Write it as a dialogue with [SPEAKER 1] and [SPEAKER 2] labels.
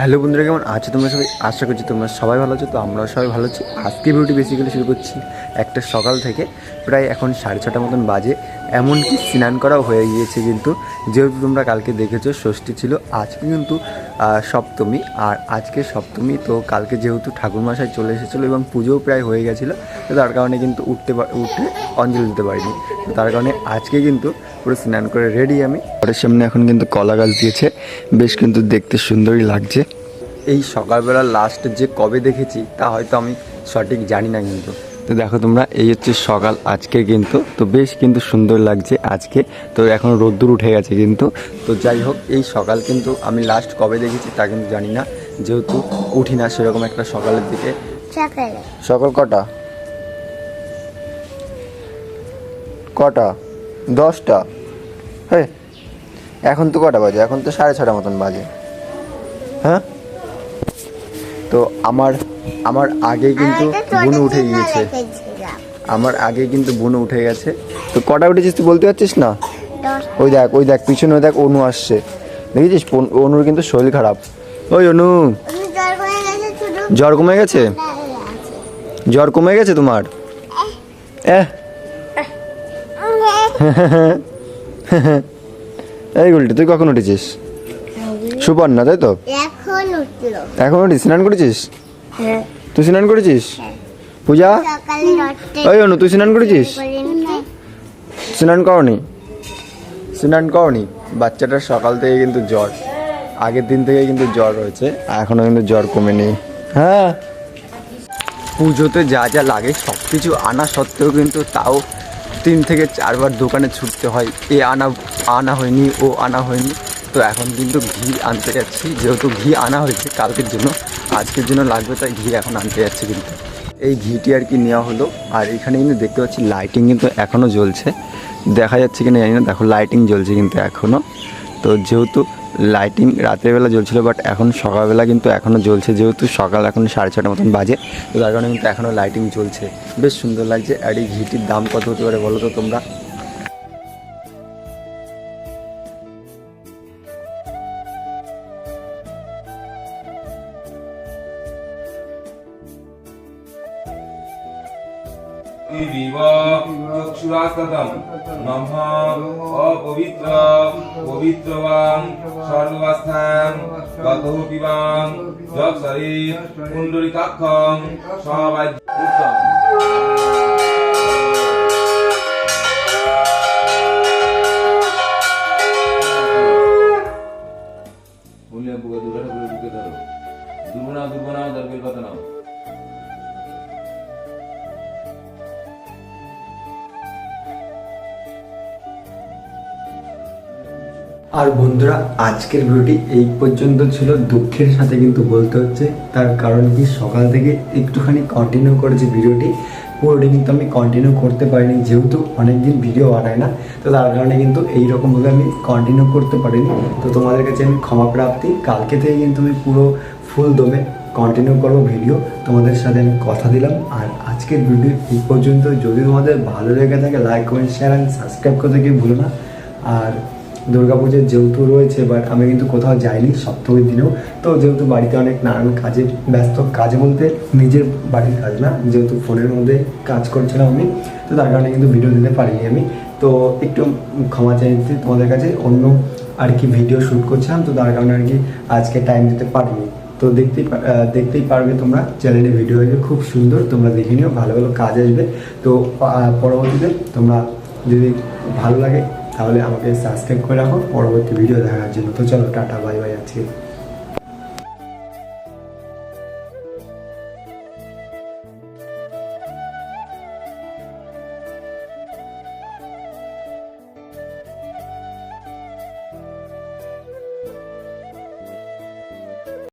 [SPEAKER 1] Hello বন্ধুরা, কেমন আছো তোমরা সবাই? আশা করছি তোমরা সবাই ভালো আছো। তো আমরাও সবাই ভালো আছি। আজকে ভিডিওটি বেসিক্যালি শুরু করছি একটা সকাল থেকে। প্রায় এখন 6:30 মতন বাজে। এমনকি স্নান করাও হয়ে গিয়েছে, কিন্তু যেহেতু তোমরা কালকে দেখেছো ষষ্ঠী ছিল, আজকে কিন্তু সপ্তমী। আর আজকে সপ্তমী, তো কালকে যেহেতু ঠাকুরমশাই চলে এসেছিলো এবং পুজোও প্রায় হয়ে গেছিলো, তো তার কারণে কিন্তু উঠে অঞ্জলি দিতে পারিনি। তো তার কারণে আজকে কিন্তু পুরো স্নান করে রেডি আমি। ঘরের সামনে এখন কিন্তু কলা গাছ দিয়েছে, বেশ কিন্তু দেখতে সুন্দরই লাগছে। এই সকালবেলা লাস্ট যে কবে দেখেছি তা হয়তো আমি সঠিক জানি না, কিন্তু তো দেখো তোমরা, এই হচ্ছে সকাল আজকে কিন্তু। তো বেশ কিন্তু সুন্দর লাগছে আজকে। তো এখন রোদ্দুর উঠে গেছে কিন্তু। তো যাই হোক, এই সকাল কিন্তু আমি লাস্ট কবে দেখেছি তা কিন্তু জানি না, যেহেতু উঠি না সেরকম একটা সকালের দিকে। সকাল কটা? 10টা? হ্যাঁ, এখন তো কটা বাজে? এখন তো 6:30 মতন বাজে। হ্যাঁ, তো আমার আগে কিন্তু বুনু উঠে গিয়েছে। তো কটা উঠেছিস তুই বলতে পারছিস না? ওই দেখ পিছনে, ওই দেখ অনু আসছে, দেখেছিস? অনুর কিন্তু শরীর খারাপ। ওই অনু, জ্বর কমে গেছে? জ্বর কমে গেছে তোমার? এই গুলটি, তুই কখন উঠেছিস? সুপর্ণা, তাই তো? এখন উঠিস? স্নান করেছিস? তুই স্নান করেছিস? পূজা, ওই অনু, তুই স্নান করেছিস? স্নান করনি? বাচ্চাটার সকাল থেকে কিন্তু জ্বর, আগের দিন থেকে কিন্তু জ্বর রয়েছে, এখনো কিন্তু জ্বর কমেনি। হ্যাঁ, পুজোতে যা যা লাগে সব কিছু আনা সত্ত্বেও কিন্তু তাও 3 থেকে 4 বার দোকানে ছুটতে হয়। আনা হয়নি, ও আনা হয়নি। তো এখন কিন্তু ঘি আনতে যাচ্ছি, যেহেতু ঘি আনা হয়েছে কালকের জন্য, আজকের জন্য লাগবে, তাই ঘি এখন আনতে যাচ্ছি। কিন্তু এই ঘিটি আর কি নেওয়া হলো। আর এখানে কিন্তু দেখতে পাচ্ছি লাইটিং কিন্তু এখনও জ্বলছে, দেখা যাচ্ছে কিনা জানি না। দেখো, লাইটিং জ্বলছে কিন্তু এখনও। তো যেহেতু লাইটিং রাতের বেলা জ্বলছিল, বাট এখন সকালবেলা কিন্তু এখনও জ্বলছে, যেহেতু সকাল এখন 6:30 মতন বাজে। তো তার কারণে কিন্তু এখনও লাইটিং জ্বলছে, বেশ সুন্দর লাগছে। আর এই ঘিটির দাম কত হতে পারে বলো তো তোমরা?
[SPEAKER 2] চক্ষুরাস্ততম নমঃ অপবিত্র পবিত্রবাং সর্বাবস্থাং গতঃ পিবাং যৎসরি পুণ্ডরিকাক্ষং সবাজ্যুক্তং। বললে বুকে দুটো ঠাকুরের বুকে ধরো, দুর্বনা দরবেল কথা নাও।
[SPEAKER 1] আর বন্ধুরা, আজকের ভিডিওটি এই পর্যন্ত ছিল। দুঃখের সাথে কিন্তু বলতে হচ্ছে, তার কারণ কি, সকাল থেকে একটুখানি কন্টিনিউ করেছি ভিডিওটি, পুরোটি কিন্তু আমি কন্টিনিউ করতে পারিনি, যেহেতু অনেকদিন ভিডিও বানাই না। তো তার কারণে কিন্তু এইরকমভাবে আমি কন্টিনিউ করতে পারিনি। তো তোমাদের কাছে আমি ক্ষমা প্রার্থী। কালকে থেকে কিন্তু আমি পুরো ফুল দমে কন্টিনিউ করবো ভিডিও, তোমাদের সাথে আমি কথা দিলাম। আর আজকের ভিডিও এই পর্যন্ত। যদি তোমাদের ভালো লেগে থাকে, like, comment, share and subscribe করতে কেউ ভুলো না। আর দুর্গাপুজোর যেহেতু রয়েছে, বাট আমি কিন্তু কোথাও যাইনি সপ্তমীর দিনেও। তো যেহেতু বাড়িতে অনেক নানান কাজে ব্যস্ত, কাজে বলতে নিজের বাড়ির কাজ না, যেহেতু ফোনের মধ্যে কাজ করছিলাম আমি, তো তার কারণে কিন্তু ভিডিও দিতে পারিনি আমি। তো একটু ক্ষমা চাইছি তোমাদের কাছে। অন্য আর কি ভিডিও শ্যুট করছিলাম, তো তার কারণে আর কি আজকে টাইম দিতে পারিনি। তো দেখতেই পারবে তোমরা, চ্যানেলে ভিডিও আসবে খুব সুন্দর, তোমরা দেখে নিও, ভালো ভালো কাজ আসবে। তো পরবর্তীতে তোমরা যদি ভালো লাগে তাহলে আমাকে সাবস্ক্রাইব করে রাখো পরবর্তী ভিডিও দেখার জন্য। তো চলো, টাটা, বাই বাই আজকে।